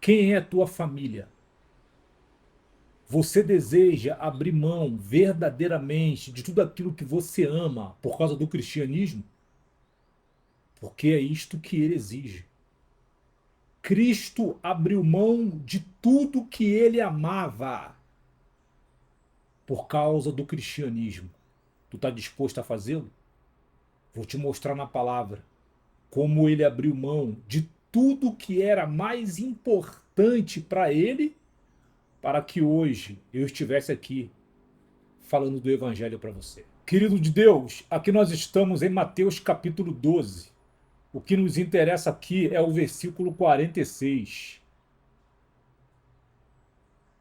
Quem é a tua família? Você deseja abrir mão verdadeiramente de tudo aquilo que você ama por causa do cristianismo? Porque é isto que ele exige. Cristo abriu mão de tudo que ele amava por causa do cristianismo. Tu está disposto a fazê-lo? Vou te mostrar na palavra como ele abriu mão de tudo que era mais importante para ele, para que hoje eu estivesse aqui falando do evangelho para você. Querido de Deus, aqui nós estamos em Mateus capítulo 12. O que nos interessa aqui é o versículo 46.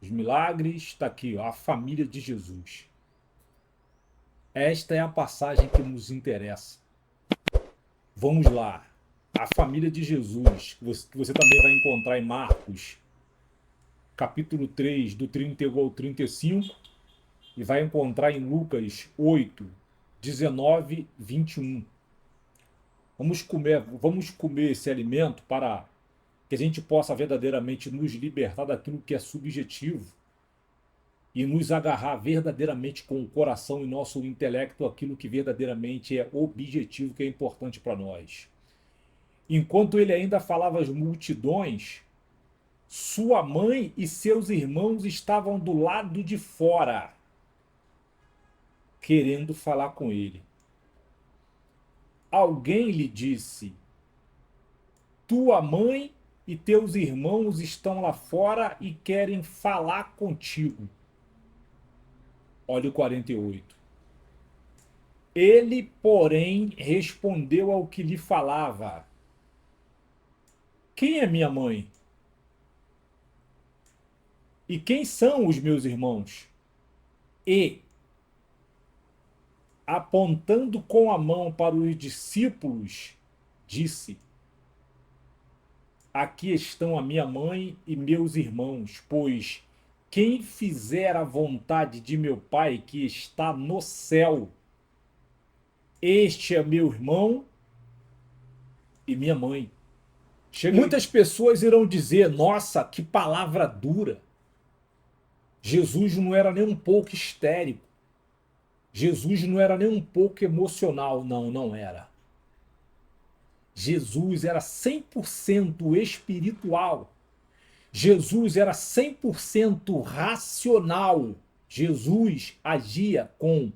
Os milagres, está aqui, ó, a família de Jesus. Esta é a passagem que nos interessa. Vamos lá. A família de Jesus, que você também vai encontrar em Marcos, capítulo 3, do 31 ao 35, e vai encontrar em Lucas 8, 19, 21. Vamos comer esse alimento para que a gente possa verdadeiramente nos libertar daquilo que é subjetivo e nos agarrar verdadeiramente com o coração e nosso intelecto aquilo que verdadeiramente é objetivo, que é importante para nós. Enquanto ele ainda falava às multidões, sua mãe e seus irmãos estavam do lado de fora, querendo falar com ele. Alguém lhe disse: tua mãe e teus irmãos estão lá fora e querem falar contigo. Olha o 48. Ele, porém, respondeu ao que lhe falava: quem é minha mãe? E quem são os meus irmãos? E, apontando com a mão para os discípulos, disse: aqui estão a minha mãe e meus irmãos, pois quem fizer a vontade de meu Pai que está no céu, este é meu irmão e minha mãe. Muitas pessoas irão dizer: nossa, que palavra dura. Jesus não era nem um pouco histérico. Jesus não era nem um pouco emocional. Não, não era. Jesus era 100% espiritual. Jesus era 100% racional. Jesus agia com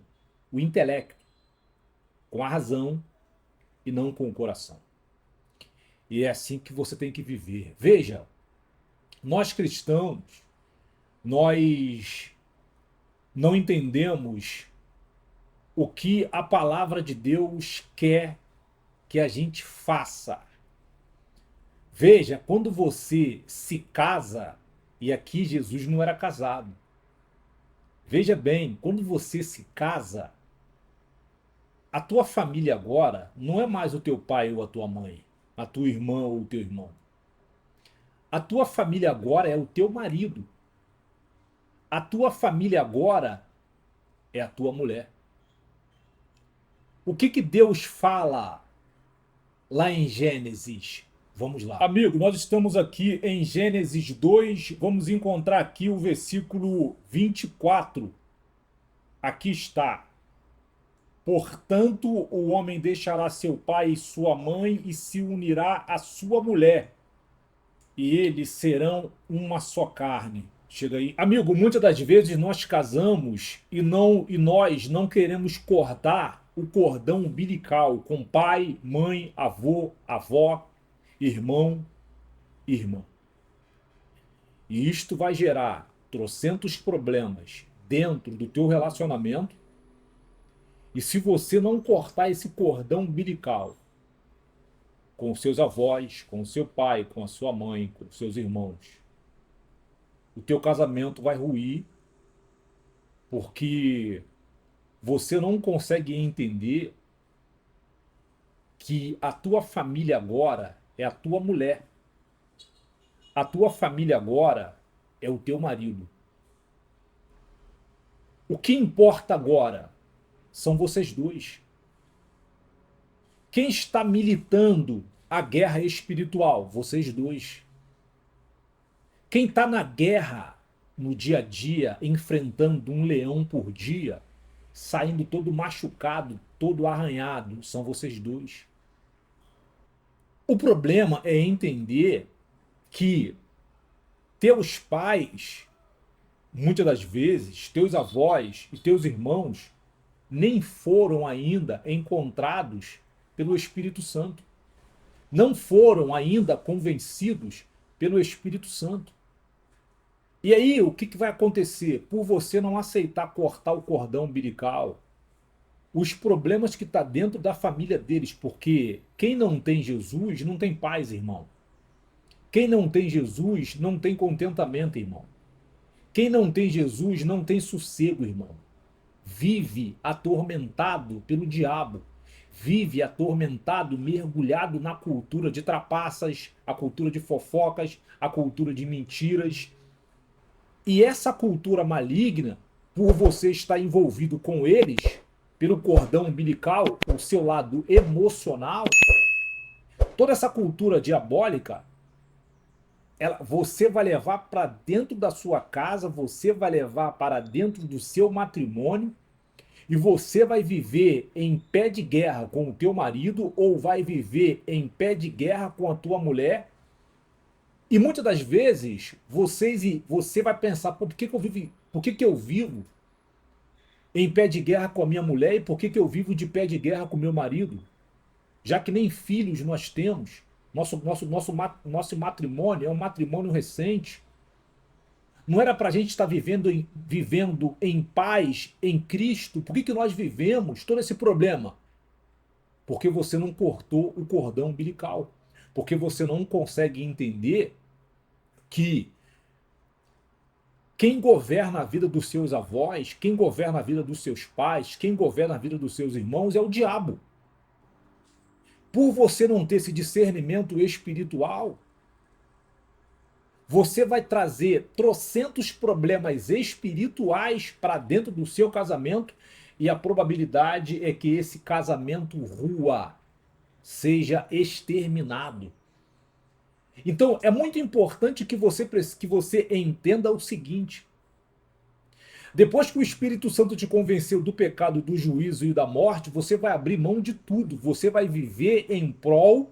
o intelecto, com a razão e não com o coração. E é assim que você tem que viver. Veja, nós cristãos, nós não entendemos o que a palavra de Deus quer que a gente faça. Veja, quando você se casa, e aqui Jesus não era casado. Veja bem, quando você se casa, a tua família agora não é mais o teu pai ou a tua mãe, a tua irmã ou o teu irmão. A tua família agora é o teu marido. A tua família agora é a tua mulher. O que Deus fala lá em Gênesis? Vamos lá. Amigo, nós estamos aqui em Gênesis 2, vamos encontrar aqui o versículo 24. Aqui está. Portanto, o homem deixará seu pai e sua mãe e se unirá à sua mulher, e eles serão uma só carne. Chega aí. Amigo, muitas das vezes nós casamos e nós não queremos cortar o cordão umbilical com pai, mãe, avô, avó, irmão, irmã. E isto vai gerar trocentos problemas dentro do teu relacionamento. E se você não cortar esse cordão umbilical com os seus avós, com o seu pai, com a sua mãe, com os seus irmãos, o teu casamento vai ruir, porque você não consegue entender que a tua família agora é a tua mulher. A tua família agora é o teu marido. O que importa agora são vocês dois. Quem está militando a guerra espiritual? Vocês dois. Quem está na guerra no dia a dia, enfrentando um leão por dia, saindo todo machucado, todo arranhado, são vocês dois. O problema é entender que teus pais, muitas das vezes, teus avós e teus irmãos, nem foram ainda encontrados pelo Espírito Santo. Não foram ainda convencidos pelo Espírito Santo. E aí, o que vai acontecer? Por você não aceitar cortar o cordão umbilical, os problemas que estão dentro da família deles, porque quem não tem Jesus não tem paz, irmão. Quem não tem Jesus não tem contentamento, irmão. Quem não tem Jesus não tem sossego, irmão. Vive atormentado pelo diabo. Vive atormentado, mergulhado na cultura de trapaças, a cultura de fofocas, a cultura de mentiras. E essa cultura maligna, por você estar envolvido com eles, pelo cordão umbilical, o seu lado emocional, toda essa cultura diabólica, você vai levar para dentro da sua casa, você vai levar para dentro do seu matrimônio, e você vai viver em pé de guerra com o teu marido, ou vai viver em pé de guerra com a tua mulher. E muitas das vezes você vai pensar, por que eu vivo em pé de guerra com a minha mulher, e por que eu vivo de pé de guerra com o meu marido? Já que nem filhos nós temos, nosso matrimônio é um matrimônio recente. Não era para a gente estar vivendo em paz em Cristo? Por que nós vivemos todo esse problema? Porque você não cortou o cordão umbilical. Porque você não consegue entender que quem governa a vida dos seus avós, quem governa a vida dos seus pais, quem governa a vida dos seus irmãos é o diabo. Por você não ter esse discernimento espiritual, você vai trazer trocentos problemas espirituais para dentro do seu casamento, e a probabilidade é que esse casamento rua, seja exterminado. Então, é muito importante que você entenda o seguinte: depois que o Espírito Santo te convenceu do pecado, do juízo e da morte, você vai abrir mão de tudo. Você vai viver em prol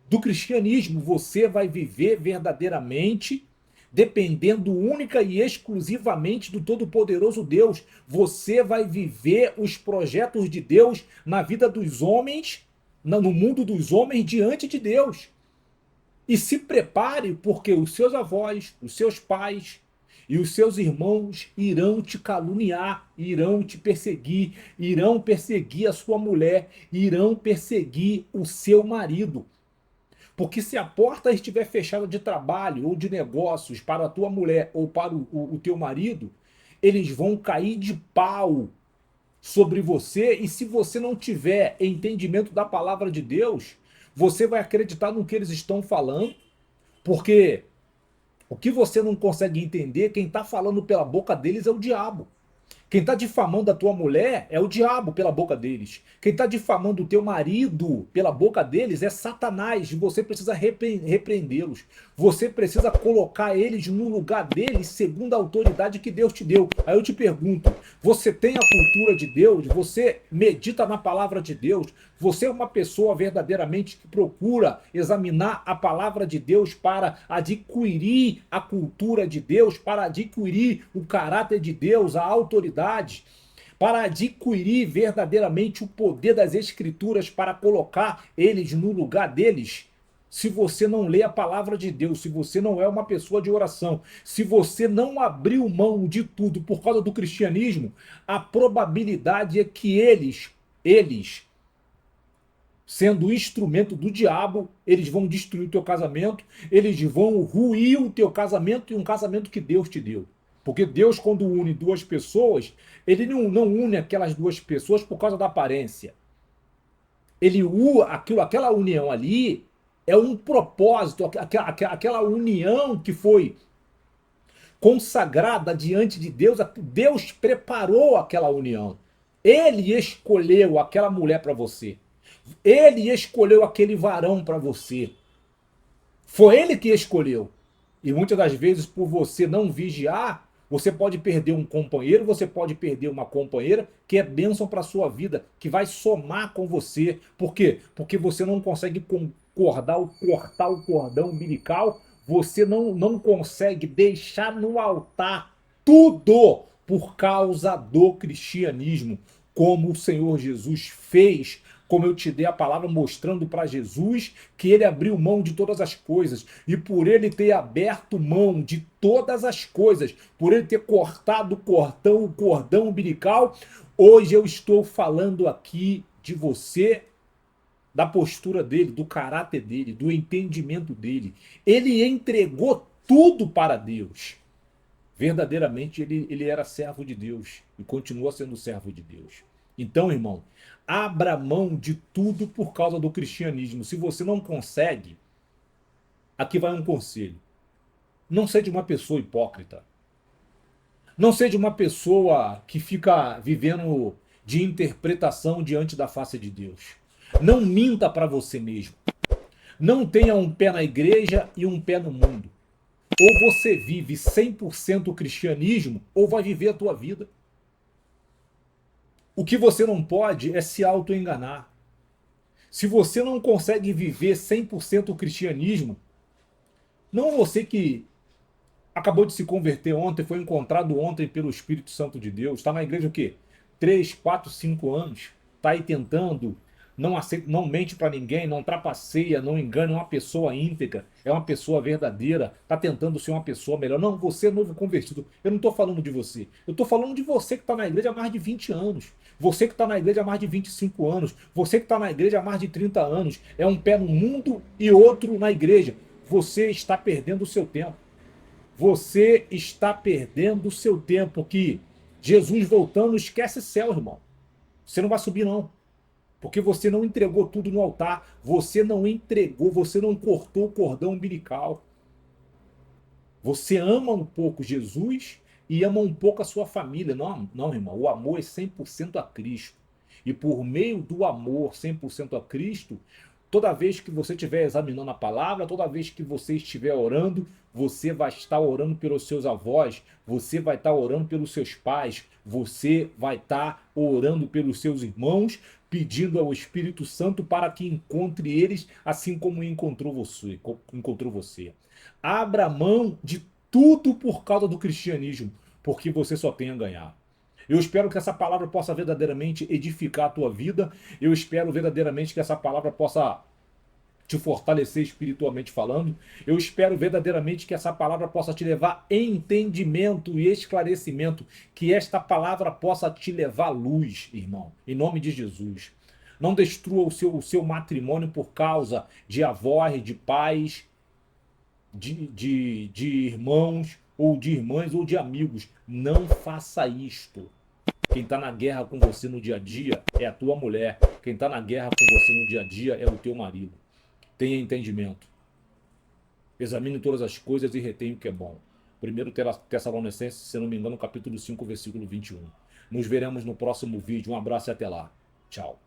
do cristianismo. Você vai viver verdadeiramente dependendo única e exclusivamente do Todo-Poderoso Deus. Você vai viver os projetos de Deus na vida dos homens, no mundo dos homens, diante de Deus. E se prepare, porque os seus avós, os seus pais e os seus irmãos irão te caluniar, irão te perseguir, irão perseguir a sua mulher, irão perseguir o seu marido. Porque se a porta estiver fechada de trabalho ou de negócios para a tua mulher ou para o teu marido, eles vão cair de pau sobre você, e se você não tiver entendimento da palavra de Deus, você vai acreditar no que eles estão falando, porque o que você não consegue entender, quem está falando pela boca deles é o diabo. Quem está difamando a tua mulher é o diabo pela boca deles. Quem está difamando o teu marido pela boca deles é Satanás. E você precisa repreendê-los. Você precisa colocar eles no lugar deles segundo a autoridade que Deus te deu. Aí eu te pergunto, você tem a cultura de Deus? Você medita na palavra de Deus? Você é uma pessoa verdadeiramente que procura examinar a palavra de Deus para adquirir a cultura de Deus, para adquirir o caráter de Deus, a autoridade, para adquirir verdadeiramente o poder das Escrituras, para colocar eles no lugar deles? Se você não lê a palavra de Deus, se você não é uma pessoa de oração, se você não abriu mão de tudo por causa do cristianismo, a probabilidade é que eles, sendo instrumento do diabo, eles vão destruir o teu casamento, eles vão ruir o teu casamento, e um casamento que Deus te deu. Porque Deus, quando une duas pessoas, ele não une aquelas duas pessoas por causa da aparência. Ele aquela união ali é um propósito, aquela união que foi consagrada diante de Deus. Deus preparou aquela união. Ele escolheu aquela mulher para você. Ele escolheu aquele varão para você. Foi ele que escolheu. E muitas das vezes, por você não vigiar, você pode perder um companheiro, você pode perder uma companheira que é bênção para a sua vida, que vai somar com você. Por quê? Porque você não consegue cortar o cordão umbilical, você não consegue deixar no altar tudo por causa do cristianismo, como o Senhor Jesus fez, como eu te dei a palavra mostrando para Jesus que ele abriu mão de todas as coisas, e por ele ter aberto mão de todas as coisas, por ele ter cortado o cordão umbilical, hoje eu estou falando aqui de você, da postura dele, do caráter dele, do entendimento dele. Ele entregou tudo para Deus. Verdadeiramente ele era servo de Deus e continua sendo servo de Deus. Então, irmão, abra mão de tudo por causa do cristianismo. Se você não consegue, aqui vai um conselho. Não seja uma pessoa hipócrita. Não seja uma pessoa que fica vivendo de interpretação diante da face de Deus. Não minta para você mesmo. Não tenha um pé na igreja e um pé no mundo. Ou você vive 100% o cristianismo, ou vai viver a tua vida. O que você não pode é se auto-enganar. Se você não consegue viver 100% o cristianismo, não você que acabou de se converter ontem, foi encontrado ontem pelo Espírito Santo de Deus, está na igreja o quê? 3, 4, 5 anos, está aí tentando, não mente para ninguém, não trapaceia, não engana, é uma pessoa íntegra, é uma pessoa verdadeira, está tentando ser uma pessoa melhor. Não, você é novo convertido. Eu não estou falando de você. Eu estou falando de você que está na igreja há mais de 20 anos. Você que está na igreja há mais de 25 anos. Você que está na igreja há mais de 30 anos. É um pé no mundo e outro na igreja. Você está perdendo o seu tempo. Você está perdendo o seu tempo, que Jesus voltando, esquece céu, irmão. Você não vai subir, não. Porque você não entregou tudo no altar. Você não entregou, você não cortou o cordão umbilical. Você ama um pouco Jesus e ama um pouco a sua família. Não, não, irmão. O amor é 100% a Cristo. E por meio do amor 100% a Cristo, toda vez que você estiver examinando a palavra, toda vez que você estiver orando, você vai estar orando pelos seus avós, você vai estar orando pelos seus pais, você vai estar orando pelos seus irmãos, pedindo ao Espírito Santo para que encontre eles assim como encontrou você. Abra mão de tudo por causa do cristianismo, porque você só tem a ganhar. Eu espero que essa palavra possa verdadeiramente edificar a tua vida. Eu espero verdadeiramente que essa palavra possa te fortalecer espiritualmente falando. Eu espero verdadeiramente que essa palavra possa te levar entendimento e esclarecimento. Que esta palavra possa te levar luz, irmão. Em nome de Jesus. Não destrua o seu matrimônio por causa de avós, de pais, de irmãos, ou de irmãs, ou de amigos. Não faça isto. Quem está na guerra com você no dia a dia é a tua mulher. Quem está na guerra com você no dia a dia é o teu marido. Tenha entendimento. Examine todas as coisas e retenha o que é bom. 1 Tessalonicenses, se não me engano, capítulo 5, versículo 21. Nos veremos no próximo vídeo. Um abraço e até lá. Tchau.